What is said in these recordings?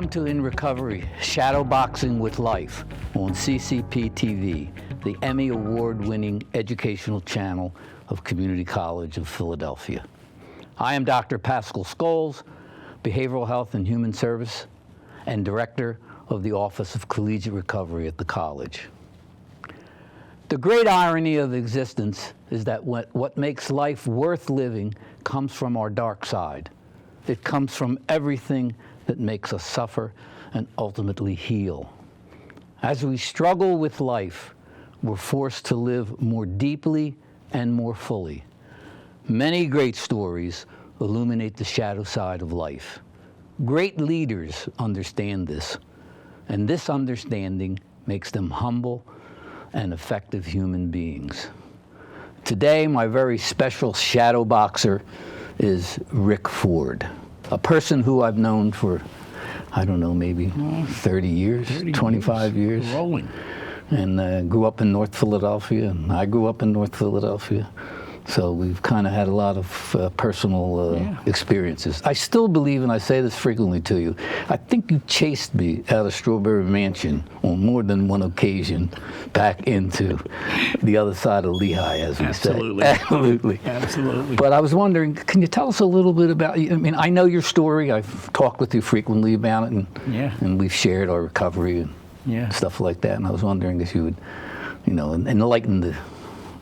Welcome to In Recovery, Shadowboxing with Life on CCP TV, the Emmy Award-winning educational channel of Community College of Philadelphia. I am Dr. Pascal Scoles, Behavioral Health and Human Service, and Director of the Office of Collegiate Recovery at the college. The great irony of existence is that what makes life worth living comes from our dark side. It comes from everything that makes us suffer and ultimately heal. As we struggle with life, we're forced to live more deeply and more fully. Many great stories illuminate the shadow side of life. Great leaders understand this, and this understanding makes them humble and effective human beings. Today, my very special shadow boxer is Rick Ford, a person who I've known for, I don't know, maybe 30 years, 25 years. Rolling. And grew up in North Philadelphia, and I grew up in North Philadelphia. So we've kind of had a lot of personal experiences. I still believe, and I say this frequently to you, I think you chased me out of Strawberry Mansion on more than one occasion back into the other side of Lehigh, as we Absolutely. say. Absolutely. Absolutely. But I was wondering, can you tell us a little bit about, I mean, I know your story. I've talked with you frequently about it, and we've shared our recovery and stuff like that. And I was wondering if you would, enlighten the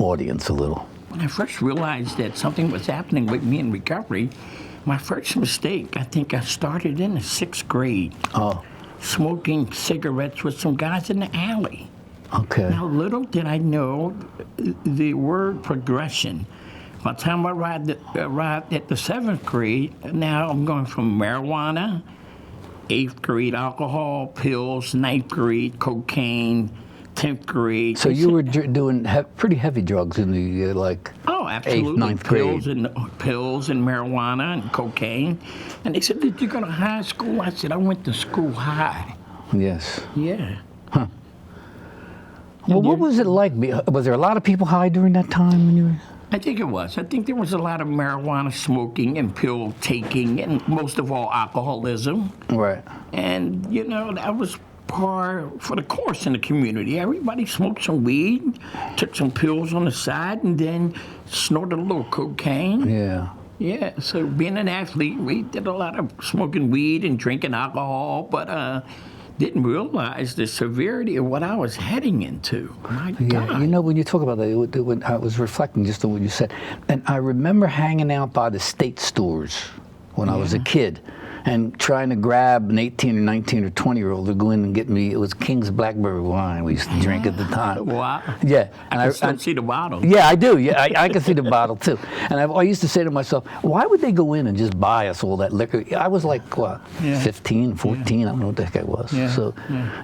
audience a little. When I first realized that something was happening with me in recovery, my first mistake, I think I started in the 6th grade. Oh. Smoking cigarettes with some guys in the alley. Okay. Now, little did I know the word progression. By the time I arrived at the 7th grade, now I'm going from marijuana, 8th grade alcohol, pills, 9th grade cocaine, 10th grade. So you were doing pretty heavy drugs in the Oh, absolutely. 8th, 9th grade. Pills and marijuana and cocaine. And they said, did you go to high school? I said, I went to school high. Yes. Yeah. Huh. Well, what was it like? Was there a lot of people high during that time when you were? I think it was. I think there was a lot of marijuana smoking and pill taking and most of all alcoholism. Right. And, that was par for the course in the community. Everybody smoked some weed, took some pills on the side, and then snorted a little cocaine. Yeah. Yeah, so being an athlete, we did a lot of smoking weed and drinking alcohol, but didn't realize the severity of what I was heading into. My God. When you talk about that, when I was reflecting just on what you said, and I remember hanging out by the state stores when I was a kid, and trying to grab an 18 or 19 or 20-year-old to go in and get me. It was King's Blackberry wine we used to drink at the time. Wow. Yeah. And I still see the bottle. Yeah, I do. Yeah, I can see the bottle, too. And I used to say to myself, why would they go in and just buy us all that liquor? I was like, 15, 14, I don't know what the heck I was. Yeah. So,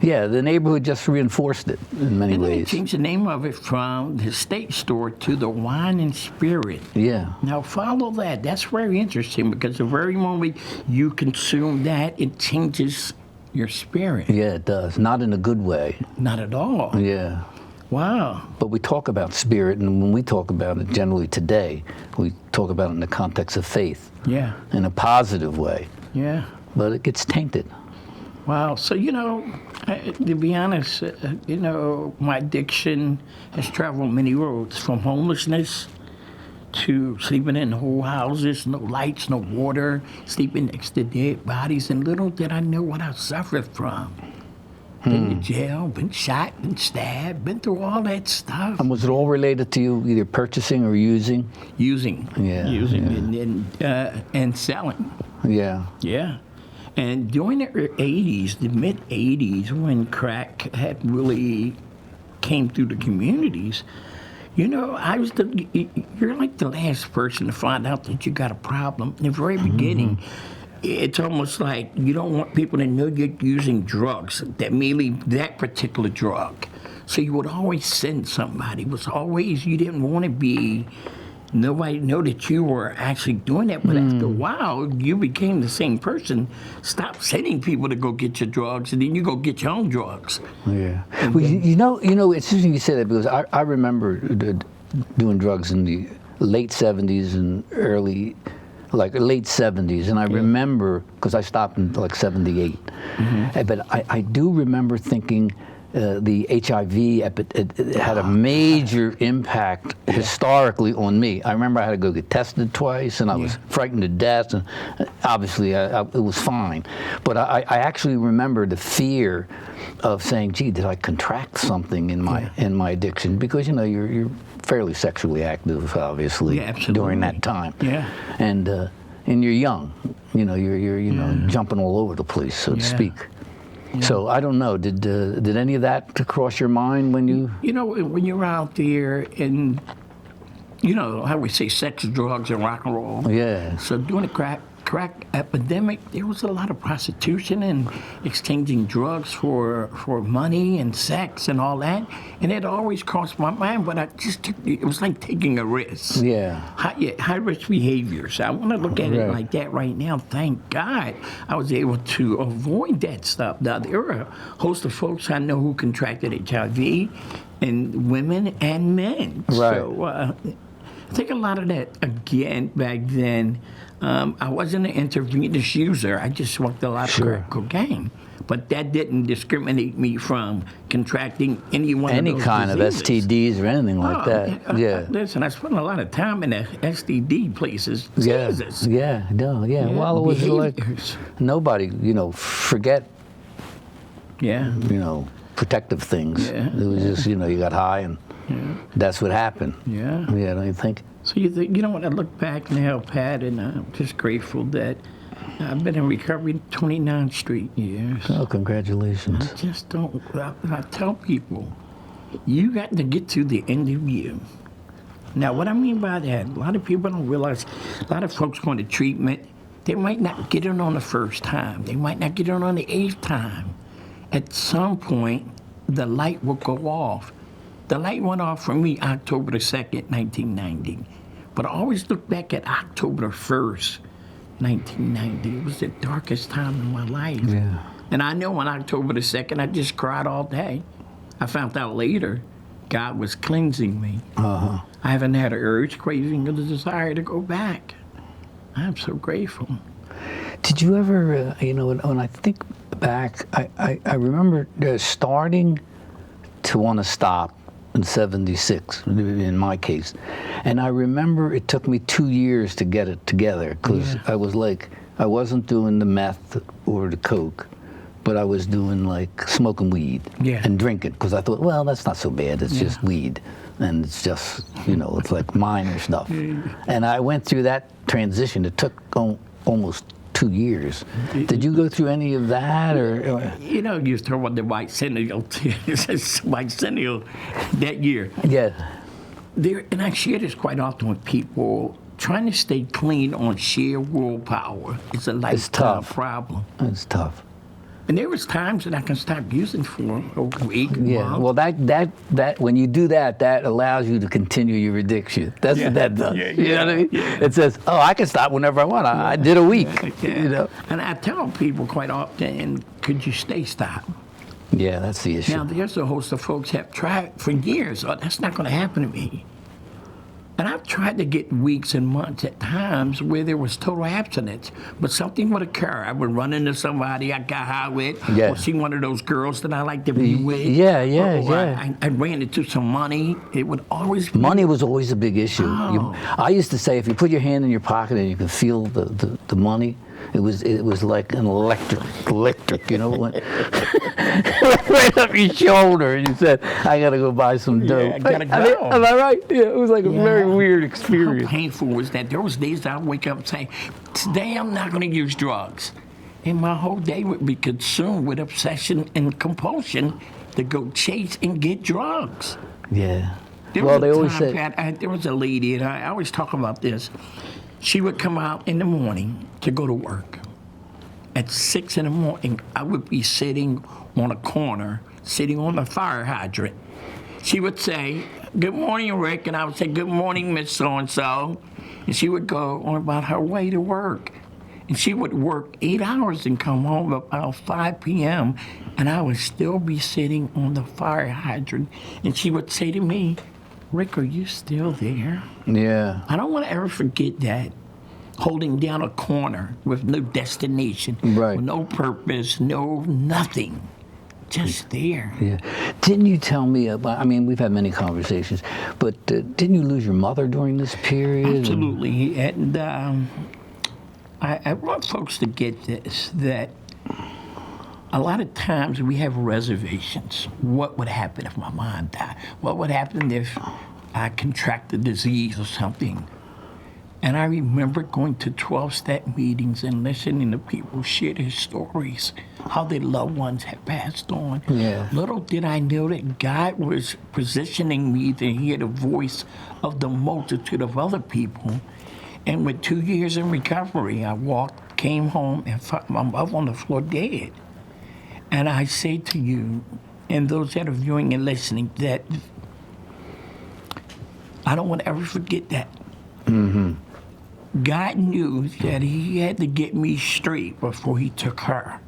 the neighborhood just reinforced it in many And then ways. they changed the name of it from the state store to the Wine and Spirit. Yeah. Now follow that. That's very interesting because the very moment you consume that, it changes your spirit. Yeah, it does. Not in a good way. Not at all. Yeah. Wow. But we talk about spirit, and when we talk about it generally today, we talk about it in the context of faith. Yeah. In a positive way. Yeah. But it gets tainted. Wow. So, to be honest, my addiction has traveled many roads, from homelessness to sleeping in whole houses, no lights, no water, sleeping next to dead bodies, and little did I know what I suffered from. Been to jail, been shot, been stabbed, been through all that stuff. And was it all related to you either purchasing or using? Using. And selling. Yeah. Yeah. And during the 80s, the mid-80s, when crack had really came through the communities, you're like the last person to find out that you got a problem. In the very beginning, it's almost like you don't want people to know you're using drugs, that particular drug. So you would always send somebody. It was always, you didn't want to be nobody know that you were actually doing that. But after a while, you became the same person. Stop sending people to go get your drugs, and then you go get your own drugs. Yeah. Well, you know, it's interesting you say that, because I remember doing drugs in the late 70s and early like late 70s, and I remember, because I stopped in like 78, but I do remember thinking the HIV it had a major impact historically on me. I remember I had to go get tested twice, and I was frightened to death, and obviously it was fine. But I actually remember the fear of saying, gee, did I contract something in my addiction? Because, you know, you're fairly sexually active, obviously, during that time. Yeah. And you're young. You know, you're jumping all over the place, so to speak. Yeah. So I don't know. Did any of that cross your mind when you? You know, when you're out there and, you know, how we say sex, drugs, and rock and roll. Yeah. So during the crack epidemic, there was a lot of prostitution and exchanging drugs for money and sex and all that. And it always crossed my mind, but I just it was like taking a risk. Yeah. High risk behaviors. I want to look at it like that right now. Thank God I was able to avoid that stuff. Now, there are a host of folks I know who contracted HIV, and women and men. Right. So I think a lot of that, again, back then, I wasn't an intravenous user. I just smoked a lot of crack cocaine. But that didn't discriminate me from contracting any kind of STDs or anything like that. Listen, I spent a lot of time in the STD places. Jesus. Yeah. Well, it was like nobody, forget, protective things. Yeah. It was just, you got high and that's what happened. Yeah. Yeah, don't you think? So when I look back now, Pat, and I'm just grateful that I've been in recovery 29 straight years. Oh, congratulations. I just don't, I tell people, you got to get to the end of you. Now, what I mean by that, a lot of people don't realize, a lot of folks going to treatment, they might not get it on the first time. They might not get it on the 8th time. At some point, the light will go off. The light went off for me October the 2nd, 1990. But I always look back at October the 1st, 1990. It was the darkest time in my life. Yeah. And I know on October the 2nd, I just cried all day. I found out later God was cleansing me. Uh-huh. I haven't had an urge, craving, or the desire to go back. I'm so grateful. Did you ever, when I think back, I remember starting to want to stop in 76, in my case. And I remember it took me 2 years to get it together, because I was like, I wasn't doing the meth or the coke, but I was doing like smoking weed and drinking, because I thought, well, that's not so bad, it's just weed. And it's just, it's like minor stuff. And I went through that transition. It took almost 2 years. Did you go through any of that, or? You throw on the white Centennial that year. Yeah. And I share this quite often with people. Trying to stay clean on sheer willpower is a lifetime problem. It's tough. And there was times that I can stop using for a week, month. Well, that when you do that allows you to continue your addiction. That's what that does. You know what I mean? It says, I can stop whenever I want. I did a week. And I tell people quite often, could you stop? Yeah, that's the issue. Now, there's a host of folks have tried for years. That's not going to happen to me. And I've tried to get weeks and months at times where there was total abstinence, but something would occur. I would run into somebody I got high with, or see one of those girls that I like to be with. I ran into some money. It would always be... Money was always a big issue. I used to say, if you put your hand in your pocket and you can feel the money, it was like an electric, went right up your shoulder, and you said, I gotta go buy some dope. I gotta go. Am I right? Yeah, it was like a very weird experience. How painful was that? There was days I would wake up and say, today I'm not gonna use drugs. And my whole day would be consumed with obsession and compulsion to go chase and get drugs. Yeah. There was a lady, and I always talk about this. She would come out in the morning to go to work. At 6 in the morning, I would be sitting on a corner, sitting on the fire hydrant. She would say, good morning, Rick, and I would say, good morning, Miss So-and-so. And she would go on about her way to work. And she would work 8 hours and come home about 5 p.m., and I would still be sitting on the fire hydrant. And she would say to me, Rick, are you still there? Yeah. I don't want to ever forget that. holding down a corner with no destination, Right. with no purpose, no nothing, just there. Yeah. Didn't you tell me about, I mean, we've had many conversations, but didn't you lose your mother during this period? Absolutely. And I want folks to get this, that a lot of times we have reservations. What would happen if my mom died? What would happen if I contracted disease or something? And I remember going to 12-step meetings and listening to people share their stories, how their loved ones had passed on. Yeah. Little did I know that God was positioning me to hear the voice of the multitude of other people. And with 2 years in recovery, I came home and found my mother on the floor dead. And I say to you, and those that are viewing and listening, that I don't want to ever forget that. Mm-hmm. God knew that he had to get me straight before he took her.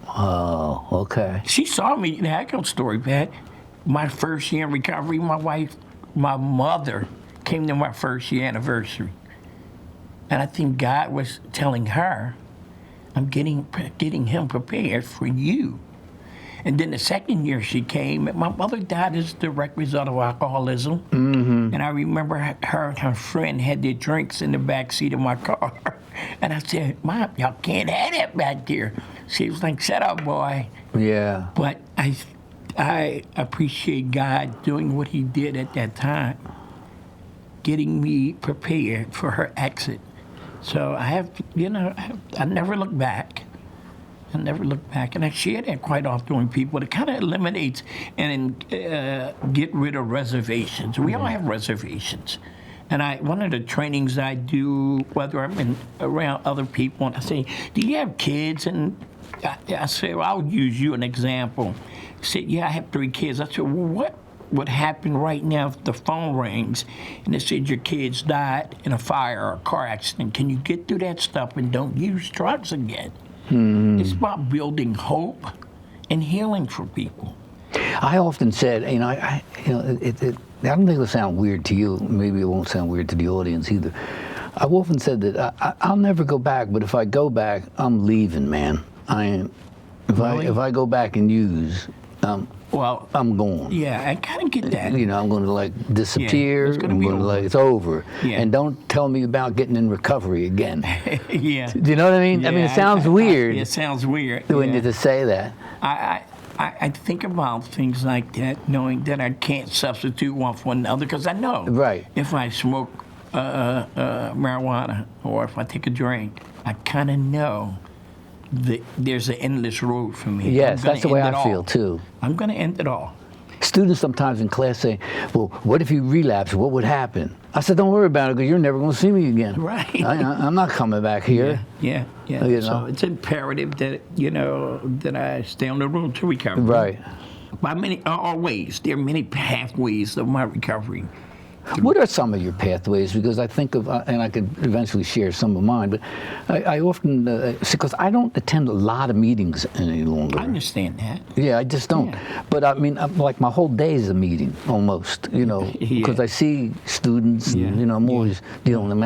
Oh, okay. She saw me, the heck of a story, Pat. My first year in recovery, my mother came to my first year anniversary. And I think God was telling her, I'm getting him prepared for you. And then the second year she came, my mother died as a direct result of alcoholism. Mm-hmm. And I remember her and her friend had their drinks in the back seat of my car. And I said, Mom, y'all can't have that back there. She was like, shut up, boy. Yeah. But I appreciate God doing what he did at that time, getting me prepared for her exit. So I have, I never look back. I never look back, and I share that quite often with people. It kind of eliminates and get rid of reservations. We all have reservations. And one of the trainings I do, whether I'm around other people, and I say, do you have kids? And I say, well, I'll use you an example. He said, yeah, I have 3 kids. I said, well, what would happen right now if the phone rings and it said your kids died in a fire or a car accident? Can you get through that stuff and don't use drugs again? It's about building hope and healing for people. I often said, I don't think it'll sound weird to you. Maybe it won't sound weird to the audience either. I've often said that I'll never go back, but if I go back, I'm leaving, man. If I go back and use, well, I'm gone. Yeah, I kind of get that. I'm going to disappear. Yeah, it's gonna I'm be going over. to it's over. Yeah. And don't tell me about getting in recovery again. Yeah. Do you know what I mean? I mean, it sounds weird. It sounds weird. When you just say that. I think about things like that, knowing that I can't substitute one for another, because I know Right. if I smoke marijuana or if I take a drink, I kind of know that there's an endless road for me. Yes, that's the way I feel too. I'm going to end it all. Students sometimes in class say, well, what if you relapse? What would happen? I said, don't worry about it, because you're never going to see me again. Right. I'm not coming back here. Yeah. So it's imperative that, that I stay on the road to recovery. Right. By many ways. There are many pathways of my recovery. What are some of your pathways? Because I think of, and I could eventually share some of mine, but I often, because I don't attend a lot of meetings any longer. I understand that. Yeah, I just don't. Yeah. But I mean, like my whole day is a meeting almost, because I see students, and, I'm always dealing,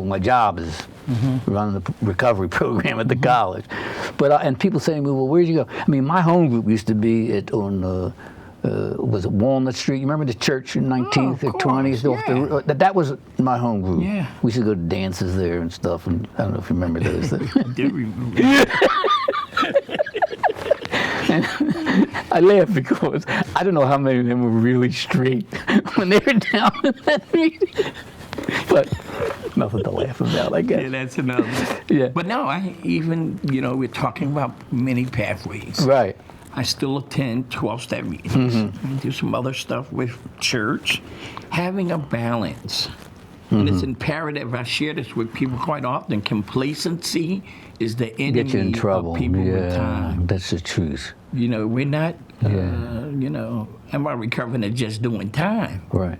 my job is running the recovery program at the college. But, and people say to me, well, where'd you go? I mean, my home group used to be was it Walnut Street? You remember the church in 19th or 20th? That was my home group. Yeah. We used to go to dances there and stuff, and I don't know if you remember those things. I do remember. And I laugh because I don't know how many of them were really straight when they were down in that meeting. But nothing to laugh about, I guess. Yeah, that's another. Yeah. But no, we're talking about many pathways. Right. I still attend 12-step meetings. I do some other stuff with church. Having a balance. And it's imperative. I share this with people quite often. Complacency is the enemy Get you in trouble. of people with time. That's the truth. We're not, am I recovering at just doing time? Right.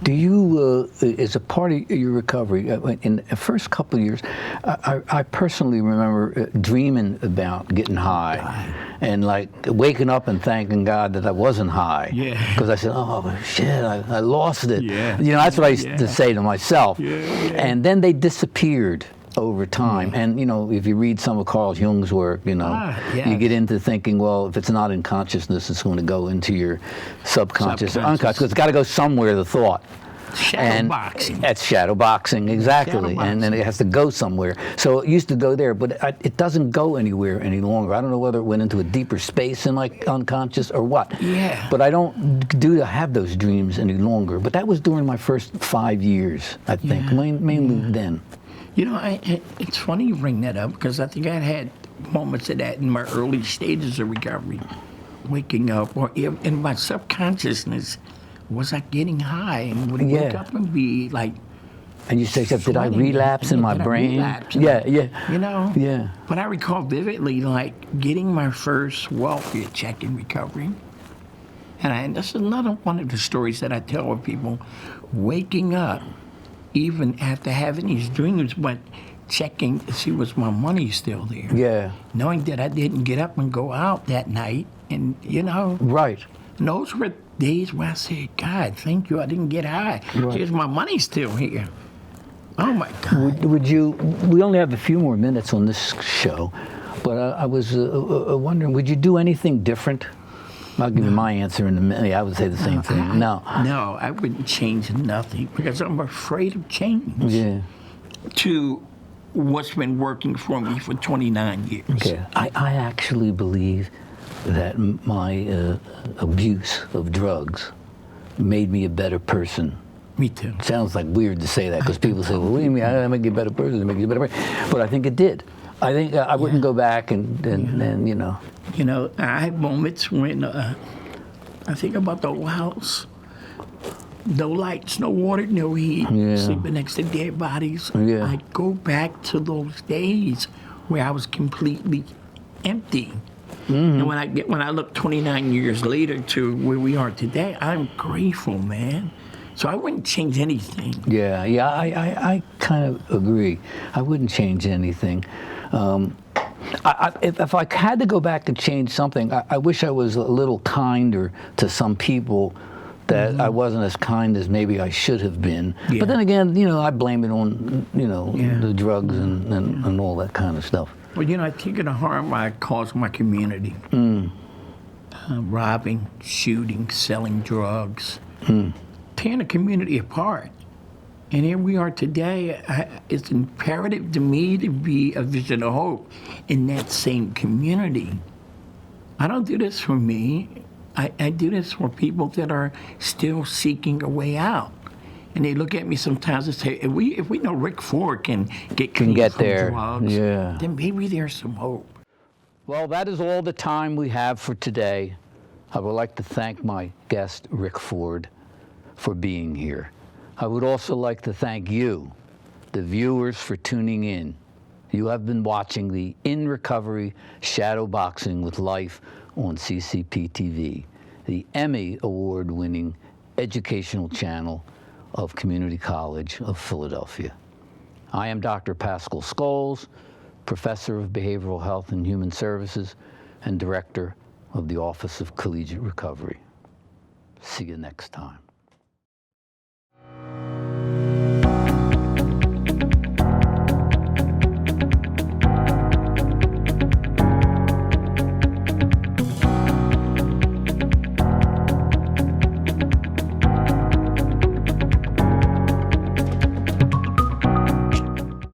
Do you, as a part of your recovery, in the first couple of years, I personally remember dreaming about getting high and waking up and thanking God that I wasn't high. Yeah. Because I said, oh, shit, I lost it. Yeah. That's what I used to say to myself. Yeah. And then they disappeared over time. And, you know, if you read some of Carl Jung's work, you know, you get into thinking, well, if it's not in consciousness, it's going to go into your subconscious or unconscious, because it's got to go somewhere, the thought. Shadowboxing. That's shadowboxing, exactly. Shadowboxing. And then it has to go somewhere. So it used to go there, but it doesn't go anywhere any longer. I don't know whether it went into a deeper space in like unconscious or what. Yeah. But I don't have those dreams any longer. But that was during my first 5 years, I think, mainly then. You know, it's funny you bring that up, because I think I had moments of that in my early stages of recovery. Waking up, or in my subconsciousness, was I getting high? And would wake up and be like... And you say, did I relapse in my brain? Yeah. You know? Yeah. But I recall vividly, like, getting my first welfare check in recovery. And this is another one of the stories that I tell of people. Waking up, even after having these dreams, but checking to see was my money still there. Yeah. Knowing that I didn't get up and go out that night. And, you know... Right. And those were days where I said, God, thank you, I didn't get high. Right. Here's my money still here. Oh, my God. Would you, we only have a few more minutes on this show, but I was wondering, would you do anything different? I'll give you my answer in a minute. I would say the same thing. No, I wouldn't change nothing, because I'm afraid of change. Yeah. To what's been working for me for 29 years. Okay. I actually believe that my abuse of drugs made me a better person. Me too. It sounds like weird to say that, because people say, well, what do you mean? I make you a better person, I make you a better person. But I think it did. I think I wouldn't go back and you know. You know, I have moments when I think about the old house. No lights, no water, no heat, sleeping next to dead bodies. Yeah. I go back to those days where I was completely empty. And when I look 29 years later to where we are today, I'm grateful, man. So I wouldn't change anything. Yeah, I kind of agree. I wouldn't change anything. If I had to go back and change something, I wish I was a little kinder to some people that I wasn't as kind as maybe I should have been. Yeah. But then again, you know, I blame it on, you know, the drugs and all that kind of stuff. Well, you know, I think of the harm I caused my community. Robbing, shooting, selling drugs, tearing the community apart. And here we are today. It's imperative to me to be a vision of hope in that same community. I don't do this for me. I do this for people that are still seeking a way out. And they look at me sometimes and say, if we know Rick Ford can get clean from drugs, then maybe there's some hope. Well, that is all the time we have for today. I would like to thank my guest, Rick Ford, for being here. I would also like to thank you, the viewers, for tuning in. You have been watching the In Recovery Shadowboxing with Life on CCP TV, the Emmy Award-winning educational channel of Community College of Philadelphia. I am Dr. Pascal Scoles, Professor of Behavioral Health and Human Services and Director of the Office of Collegiate Recovery. See you next time.